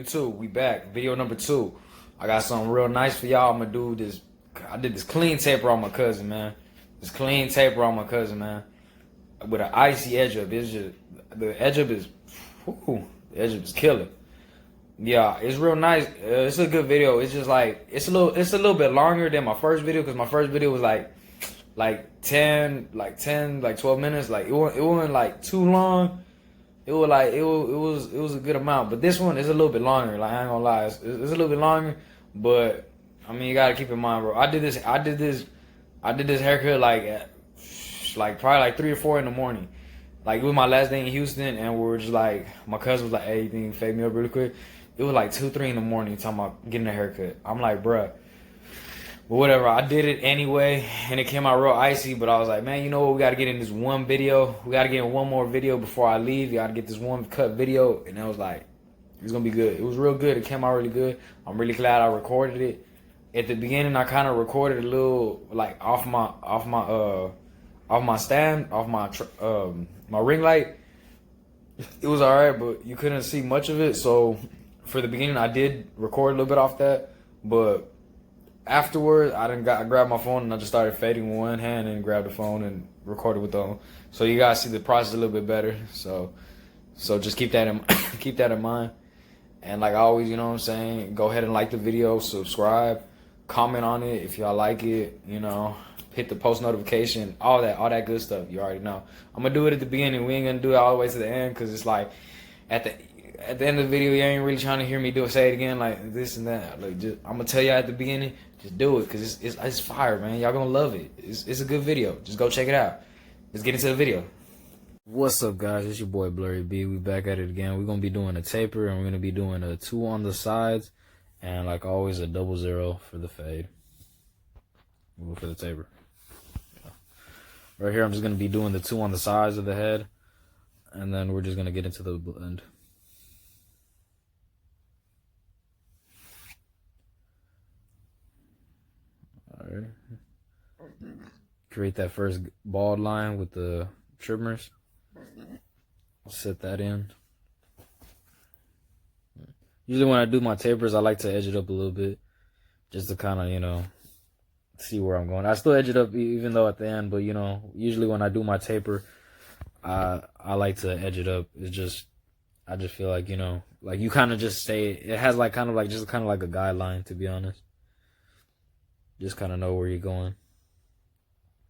Two, we back. Video number 2. I got something real nice for y'all. I'm gonna do this. I did this clean taper on my cousin, man. This clean taper on my cousin, man. With an icy edge up. It's just the edge up is, whew, the edge up is killer. Yeah, it's real nice. It's a good video. It's just like it's a little bit longer than my first video because my first video was like 12 minutes. Like it wasn't like too long. It was a good amount, but this one is a little bit longer. Like I ain't gonna lie, it's a little bit longer. But I mean, you gotta keep in mind, bro. I did this haircut like probably like 3 or 4 in the morning. Like it was my last day in Houston, and we were just like, my cousin was like, "Hey, you think you can fade me up really quick?" It was like 2, 3 in the morning talking about getting a haircut. I'm like, bruh. But whatever, I did it anyway, and it came out real icy, but I was like, man, you know what, we gotta get in this one video. We gotta get in one more video before I leave. You gotta get this one cut video, and I was like, it's gonna be good. It was real good. It came out really good. I'm really glad I recorded it. At the beginning, I kind of recorded a little, like, off my stand, off my ring light. It was alright, but you couldn't see much of it, so for the beginning, I did record a little bit off that, but afterwards, I grabbed my phone and I just started fading with one hand and grabbed the phone and recorded with the other. So you guys see the process a little bit better. So just keep that in mind. And like always, you know what I'm saying, go ahead and like the video, subscribe, comment on it if y'all like it, you know, hit the post notification, all that good stuff. You already know. I'm gonna do it at the beginning. We ain't gonna do it all the way to the end because it's like at the end of the video, you ain't really trying to hear me say it again, like this and that. Like, I'm gonna tell y'all at the beginning, just do it, cause it's fire, man. Y'all gonna love it. It's a good video. Just go check it out. Let's get into the video. What's up, guys? It's your boy Blurry B. We back at it again. We're gonna be doing a taper, and we're gonna be doing a 2 on the sides, and like always, a 00 for the fade. We'll go for the taper. Right here, I'm just gonna be doing the 2 on the sides of the head, and then we're just gonna get into the blend. Alright. Create that first bald line with the trimmers. I'll set that in. Usually when I do my tapers, I like to edge it up a little bit, just to kind of, you know, see where I'm going. I still edge it up even though at the end, but you know, usually when I do my taper, I like to edge it up. I just feel like, you know, like you kind of just stay. It has like kind of like a guideline, to be honest. Just kind of know where you're going.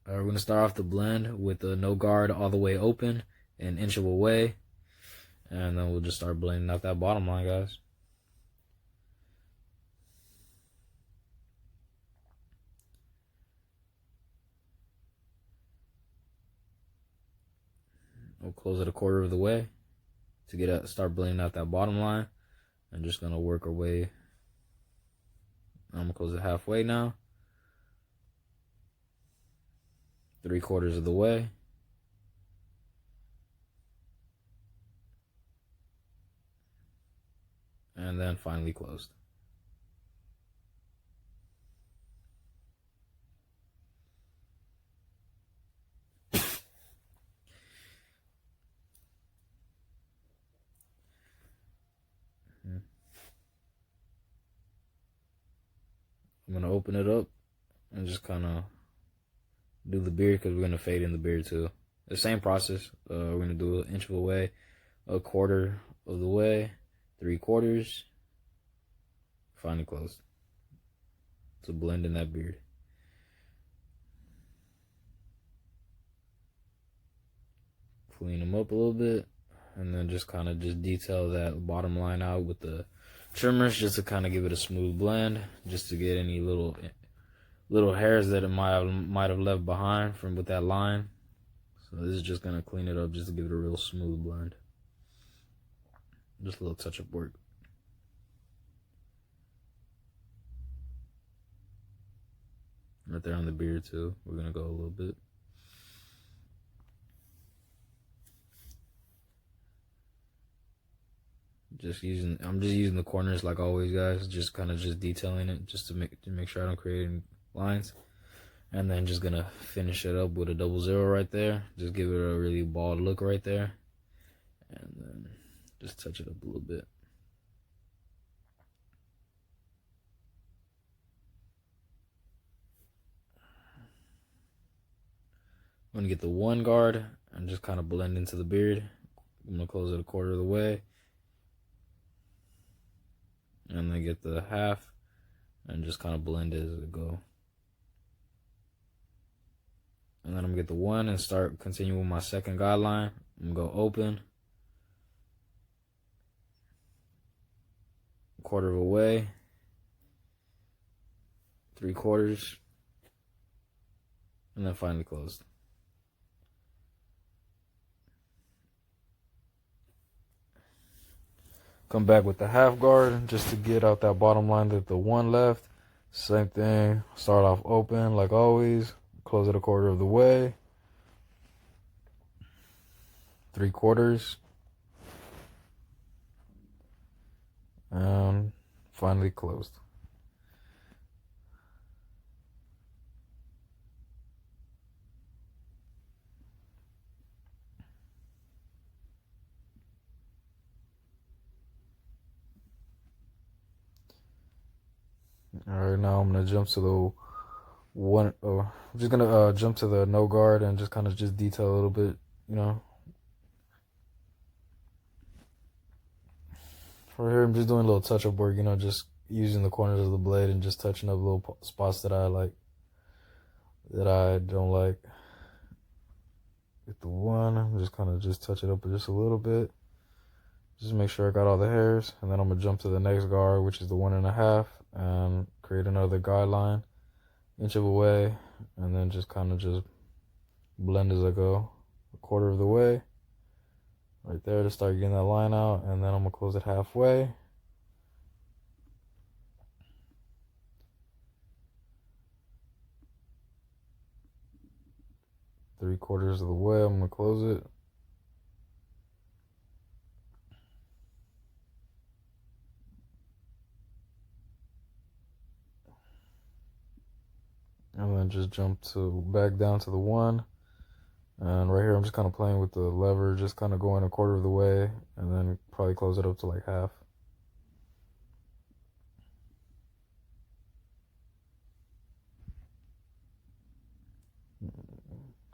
We're going to start off the blend with the no guard all the way open, an inch away. And then we'll just start blending out that bottom line, guys. We'll close it a quarter of the way to start blending out that bottom line. I'm just going to work our way. I'm going to close it halfway now. 3/4 of the way. And then finally closed. I'm going to open it up and just kind of do the beard because we're going to fade in the beard too. The same process. We're going to do an inch of a way, a quarter of the way, 3/4, finally closed. To blend in that beard. Clean them up a little bit, and then just kind of just detail that bottom line out with the trimmers just to kind of give it a smooth blend, just to get any little hairs that it might have left behind from with that line. So this is just gonna clean it up just to give it a real smooth blend. Just a little touch up work. Right there on the beard too. We're gonna go a little bit. I'm just using the corners like always, guys. Just kind of just detailing it just to make sure I don't create any lines. And then just gonna finish it up with a 00 right there. Just give it a really bald look right there. And then just touch it up a little bit. gonna get the one guard and just kind of blend into the beard. I'm gonna close it a quarter of the way. And then get the half and just kind of blend it as it go. And then I'm gonna get the one and continue with my second guideline. I'm gonna go open. Quarter of a way. 3/4. And then finally closed. Come back with the half guard just to get out that bottom line that the one left. Same thing, start off open like always, close it a quarter of the way, 3/4, and finally closed. All right, now I'm gonna jump to the one. I'm just gonna jump to the no guard and just kind of just detail a little bit, you know. For here, I'm just doing a little touch-up work, you know, just using the corners of the blade and just touching up little spots that I like, that I don't like. Get the one, I'm just kind of just touch it up just a little bit. Just make sure I got all the hairs, and then I'm gonna jump to the next guard, which is the 1.5, and create another guideline, inch of a way, and then just kind of just blend as I go, a quarter of the way, right there to start getting that line out, and then I'm gonna close it halfway. Three-quarters of the way, I'm gonna close it. And then just jump back down to the one. And right here, I'm just kind of playing with the lever, just kind of going a quarter of the way, and then probably close it up to like half.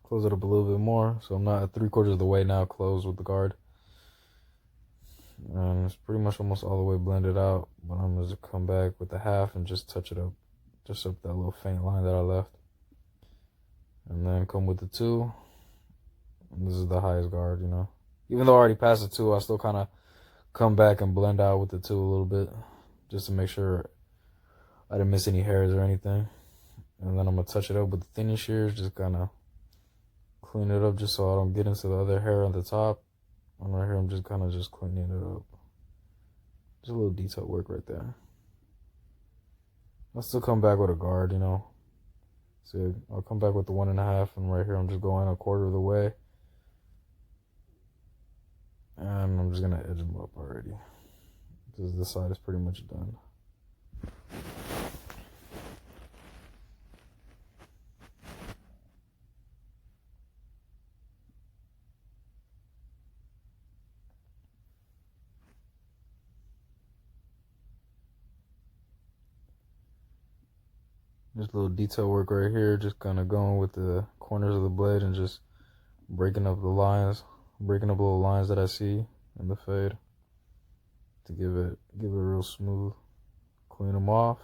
Close it up a little bit more, so I'm not at 3/4 of the way now closed with the guard. And it's pretty much almost all the way blended out, but I'm gonna come back with the half and just touch it up, just up that little faint line that I left. And then come with the 2. And this is the highest guard, you know. Even though I already passed the 2, I still kind of come back and blend out with the 2 a little bit, just to make sure I didn't miss any hairs or anything. And then I'm gonna touch it up with the thinning shears, just kind of clean it up just so I don't get into the other hair on the top. And right here, I'm just kind of just cleaning it up. Just a little detail work right there. I'll still come back with a guard, you know. So I'll come back with the 1.5, and right here, I'm just going a quarter of the way. And I'm just gonna edge them up already, because this side is pretty much done. Just a little detail work right here, just kind of going with the corners of the blade and just breaking up the lines, breaking up little lines that I see in the fade to give it real smooth. Clean them off.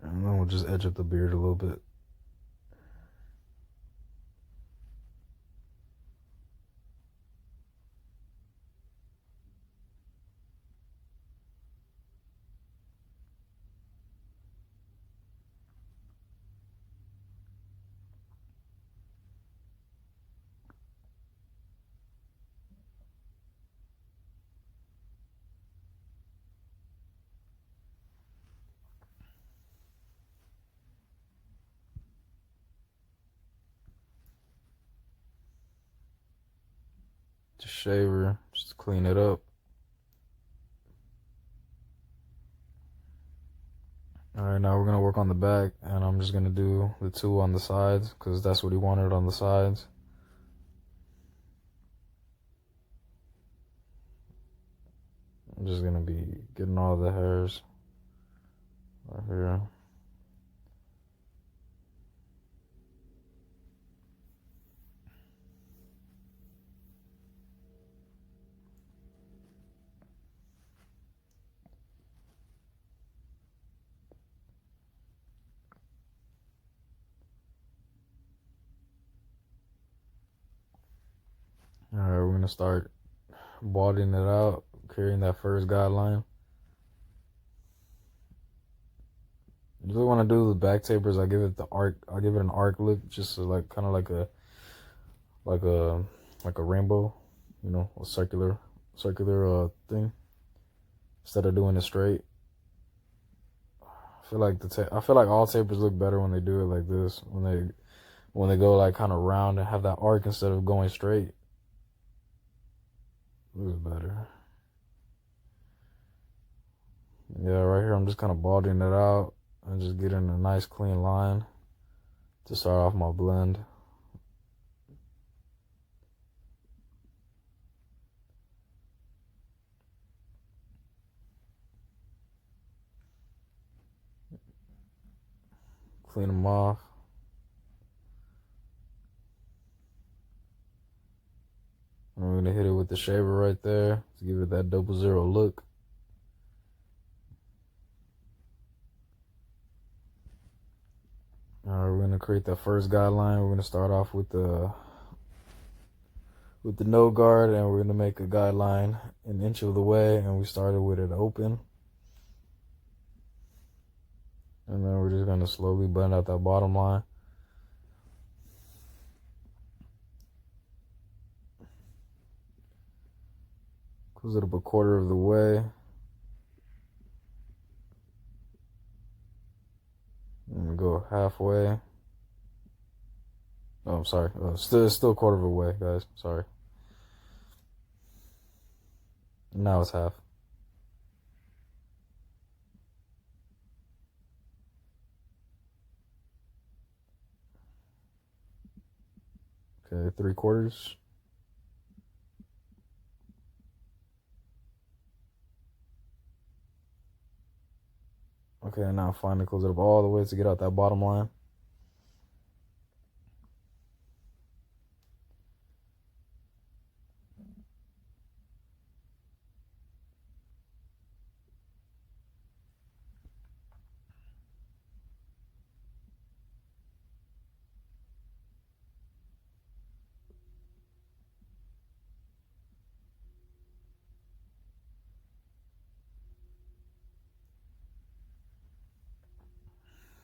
And then we'll just edge up the beard a little bit. Just shaver, just to clean it up. Alright, now we're gonna work on the back, and I'm just gonna do the 2 on the sides, because that's what he wanted on the sides. I'm just gonna be getting all the hairs Right here. All right, we're gonna start balding it out, creating that first guideline. Usually when I do the back tapers, I give it the arc. I give it an arc look, just like kind of like a like a rainbow, you know, a circular thing. Instead of doing it straight, I feel like all tapers look better when they do it like this. When they go like kind of round and have that arc instead of going straight, it looks better. Yeah, right here I'm just kind of balding it out and just getting a nice clean line to start off my blend. Clean them off. And we're gonna hit it with the shaver right there to give it that 00 look. Alright, we're gonna create that first guideline. We're gonna start off with the no guard, and we're gonna make a guideline an inch of the way, and we started with it open. And then we're just gonna slowly blend out that bottom line. Close it up a quarter of the way. And we go halfway. Oh, I'm sorry. Still a quarter of a way, guys. Sorry. Now it's half. Okay, 3/4. Okay, now finally close it up all the way to get out that bottom line.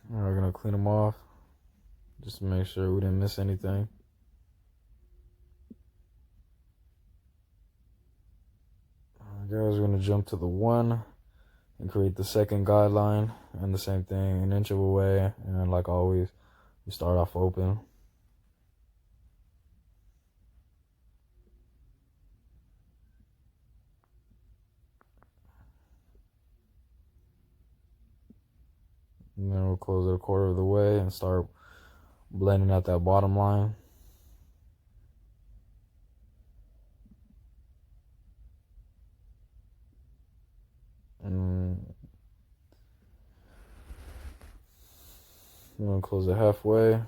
Now we're gonna clean them off just to make sure we didn't miss anything. Guys, we're gonna jump to the 1 and create the second guideline, and the same thing, an inch of a way, and like always, we start off open. And then we'll close it a quarter of the way and start blending out that bottom line. And I'm gonna close it halfway.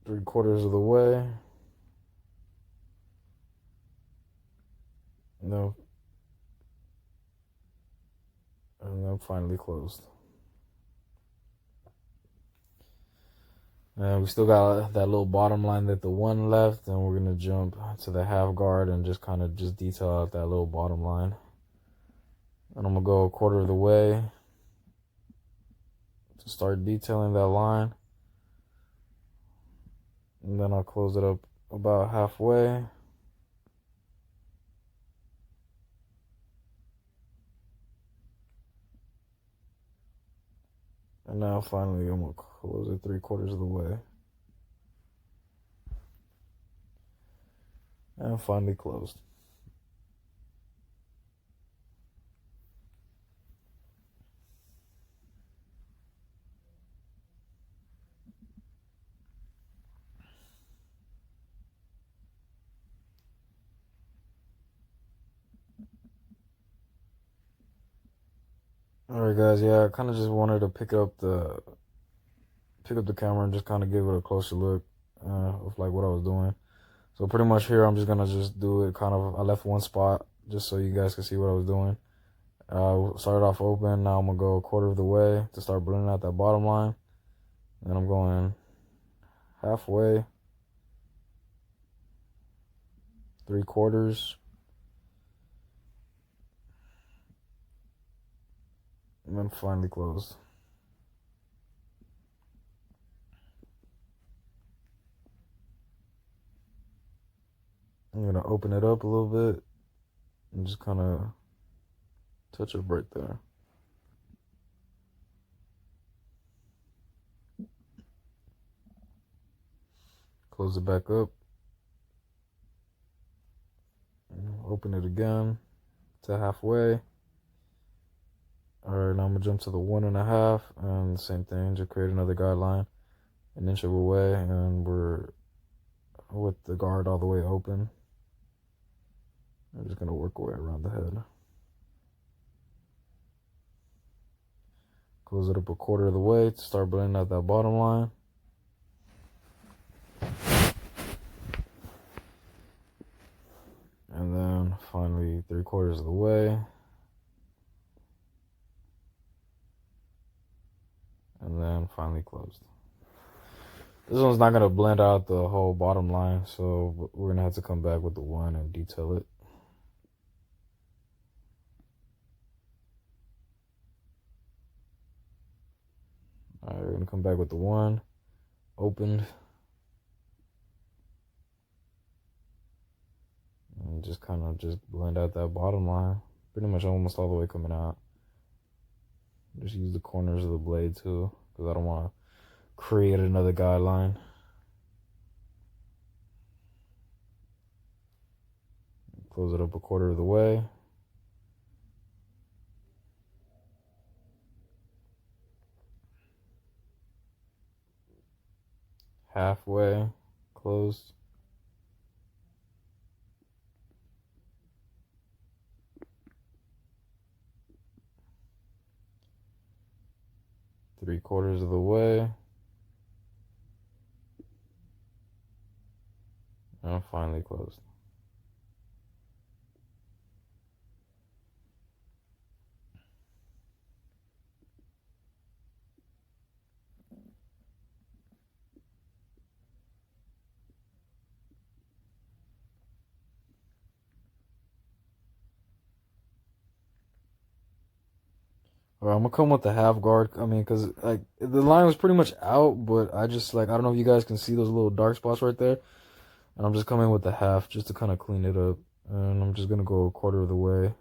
Three-quarters of the way. No. And then finally closed. And we still got that little bottom line that the 1 left, and we're gonna jump to the half guard and just kind of just detail out that little bottom line. And I'm gonna go a quarter of the way to start detailing that line. And then I'll close it up about halfway. And now finally I'm gonna close it 3/4 of the way. And finally closed. Alright guys, yeah, I kinda just wanted to pick up the camera and just kinda give it a closer look of like what I was doing. So pretty much here I'm just gonna just do it kind of, I left one spot just so you guys can see what I was doing. Started off open, now I'm gonna go a quarter of the way to start blending out that bottom line. Then I'm going halfway, 3/4, and then finally closed. I'm gonna open it up a little bit and just kind of touch up right there. Close it back up. Open it again to halfway. Alright, now I'm gonna jump to the 1.5 and same thing, just create another guideline an inch away, and we're with the guard all the way open. I'm just gonna work our way around the head. Close it up a quarter of the way to start blending out that bottom line. And then finally 3/4 of the way. And then finally closed. This one's not gonna blend out the whole bottom line, so we're gonna have to come back with the one and detail it. Alright, we're gonna come back with the one opened. And just kind of just blend out that bottom line. Pretty much almost all the way coming out. Just use the corners of the blade too, because I don't want to create another guideline. Close it up a quarter of the way. Halfway closed. 3/4 of the way. And finally closed. Alright, I'm gonna come with the half guard. I mean, cause like the line was pretty much out, but I just like, I don't know if you guys can see those little dark spots right there. And I'm just coming with the half just to kind of clean it up. And I'm just gonna go a quarter of the way.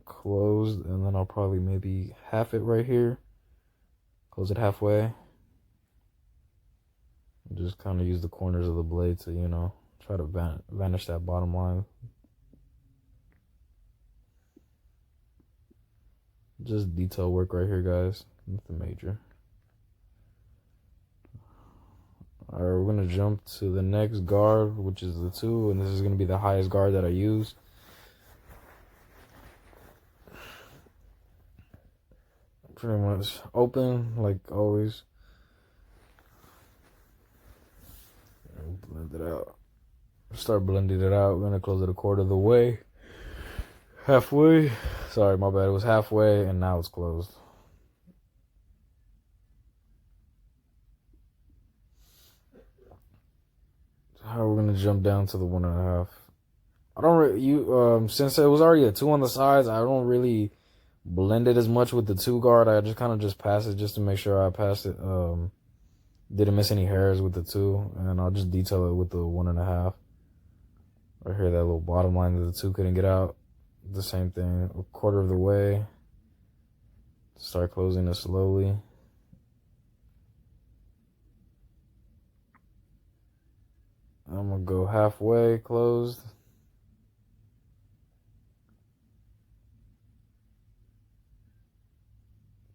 Closed, and then I'll probably maybe half it right here. Close it halfway. And just kind of use the corners of the blade to, you know, try to vanish that bottom line. Just detail work right here, guys. Nothing major. Alright, we're gonna jump to the next guard, which is the 2, and this is gonna be the highest guard that I use. Pretty much open, like always. Blend it out. Start blending it out. We're gonna close it a quarter of the way. Halfway. Sorry, my bad. It was halfway, and now it's closed. We're gonna jump down to the 1.5. I don't since it was already a 2 on the sides, I don't really blend it as much with the 2 guard. I just kind of just pass it just to make sure I passed it. Didn't miss any hairs with the 2, and I'll just detail it with the 1.5. Right here, that little bottom line that the 2 couldn't get out. The same thing, a quarter of the way. Start closing it slowly. I'm gonna go halfway closed.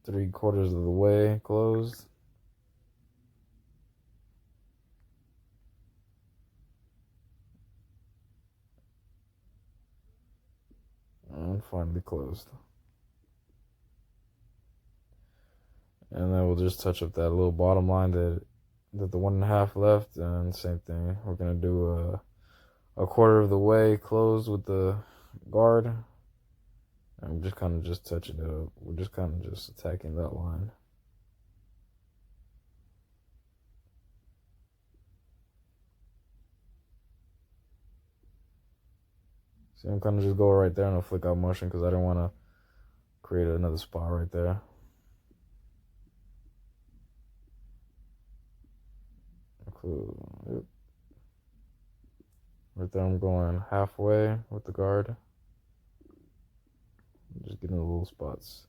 Three-quarters of the way closed. And finally closed. And then we'll just touch up that little bottom line that the 1.5 left, and same thing. We're gonna do a quarter of the way closed with the guard, and we're just kind of just touching it up. We're just kind of just attacking that line. See, I'm kind of just going right there in a flick out motion because I don't want to create another spot right there. Yep. Right there, I'm going halfway with the guard. Just getting the little spots.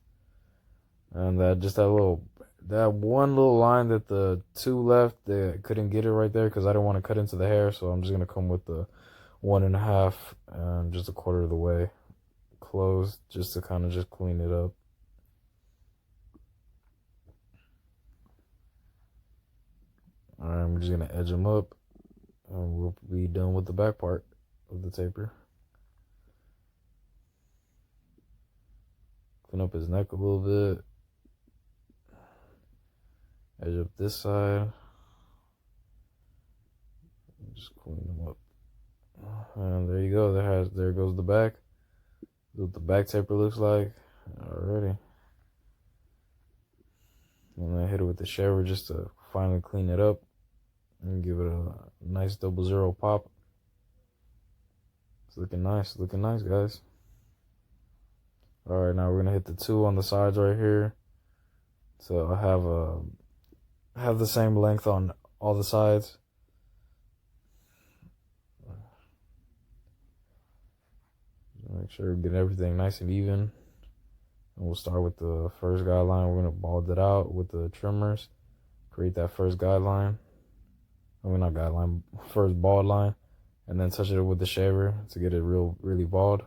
And that one little line that the 2 left, they couldn't get it right there because I don't want to cut into the hair. So I'm just going to come with the 1.5 and just a quarter of the way closed just to kind of just clean it up. Alright, we're just going to edge them up and we'll be done with the back part of the taper. Clean up his neck a little bit. Edge up this side. Just clean them up. And there you go. There goes the back. That's what the back taper looks like. Alrighty. And then hit it with the shaver just to finally clean it up and give it a nice 0-0 pop. It's looking nice, guys. Alright, now we're gonna hit the 2 on the sides right here. So I have the same length on all the sides. Make sure we get everything nice and even. And we'll start with the first guideline. We're gonna bald it out with the trimmers. Create that first guideline. I mean, not guideline, first bald line. And then touch it with the shaver to get it really bald.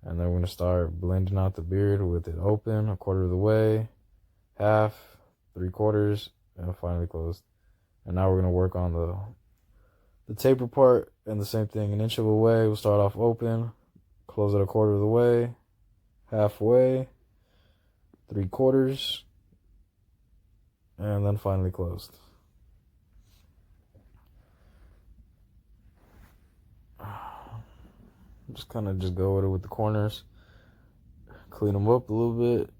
And then we're gonna start blending out the beard with it open, a quarter of the way, half, 3/4, and finally closed. And now we're gonna work on the taper part, and the same thing, 1 inch of a way. We'll start off open, close it a quarter of the way, halfway, 3/4, and then finally closed. Just kind of just go with it with the corners, clean them up a little bit.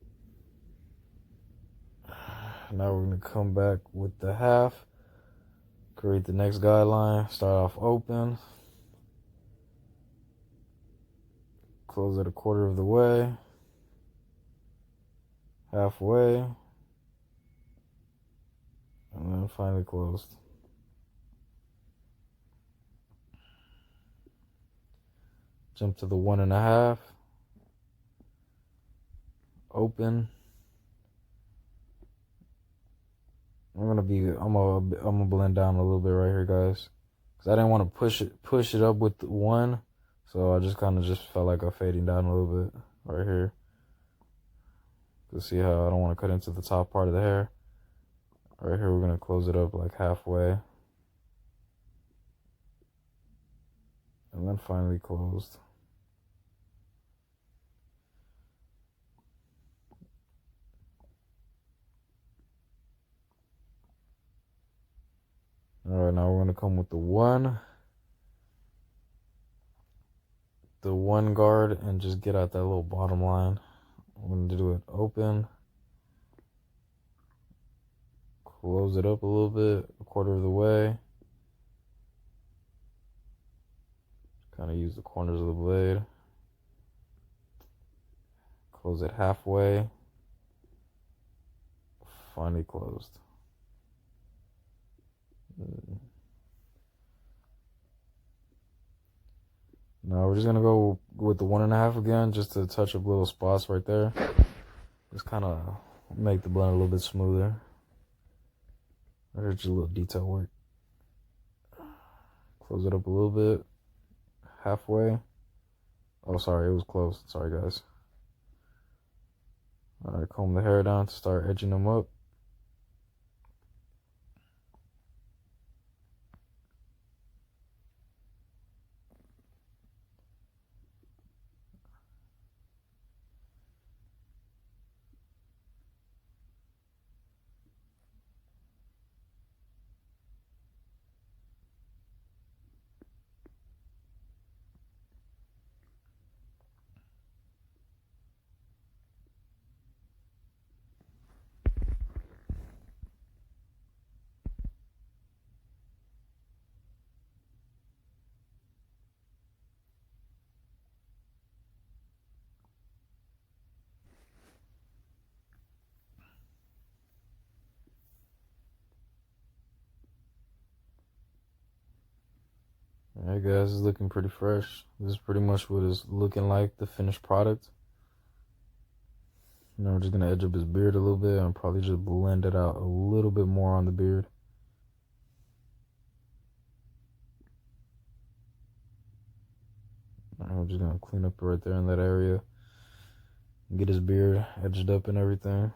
Now we're gonna come back with the half, create the next guideline, start off open, close it a quarter of the way, halfway, and then finally closed. Jump to the 1.5, open. I'm gonna blend down a little bit right here, guys, because I didn't want to push it up with the 1, so I just kind of felt like I'm fading down a little bit right here. To see how I don't want to cut into the top part of the hair. Right here, we're gonna close it up like halfway, and then finally closed. Alright, now we're gonna come with the one guard and just get out that little bottom line. I'm gonna do it open, close it up a little bit, a quarter of the way. Kind of use the corners of the blade. Close it halfway. Finally closed. Now we're just gonna go with the 1.5 again, just to touch up little spots right there. Just kind of make the blend a little bit smoother. There's just a little detail work. Close it up a little bit. Halfway. Oh, sorry, it was close. Sorry, guys. Alright, comb the hair down to start edging them up. Alright guys, it's looking pretty fresh. This is pretty much what it's looking like, the finished product. Now we're just gonna edge up his beard a little bit and probably just blend it out a little bit more on the beard. Alright, we're just gonna clean up right there in that area. Get his beard edged up and everything.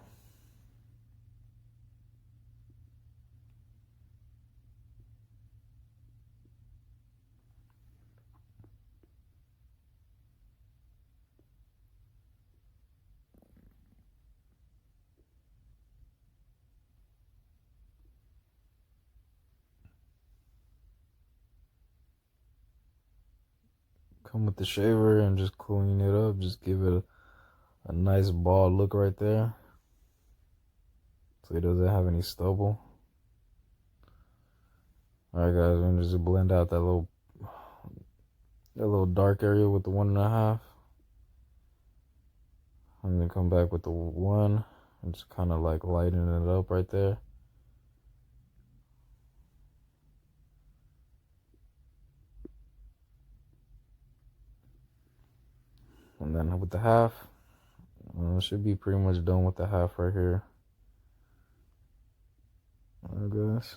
Come with the shaver and just clean it up. Just give it a nice bald look right there, so he doesn't have any stubble. Alright guys, we're gonna just blend out that little dark area with the 1.5. I'm gonna come back with the 1 and just kind of like lighten it up right there. And then with the 1/2, should be pretty much done with the 1/2 right here. Alright guys.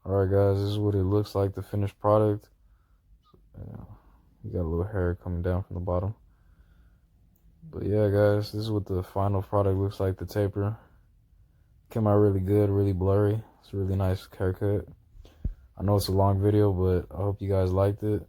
Alright guys, this is what it looks like, the finished product. You got a little hair coming down from the bottom. But yeah guys, this is what the final product looks like, the taper. Came out really good, really blurry. It's a really nice haircut. I know it's a long video, but I hope you guys liked it.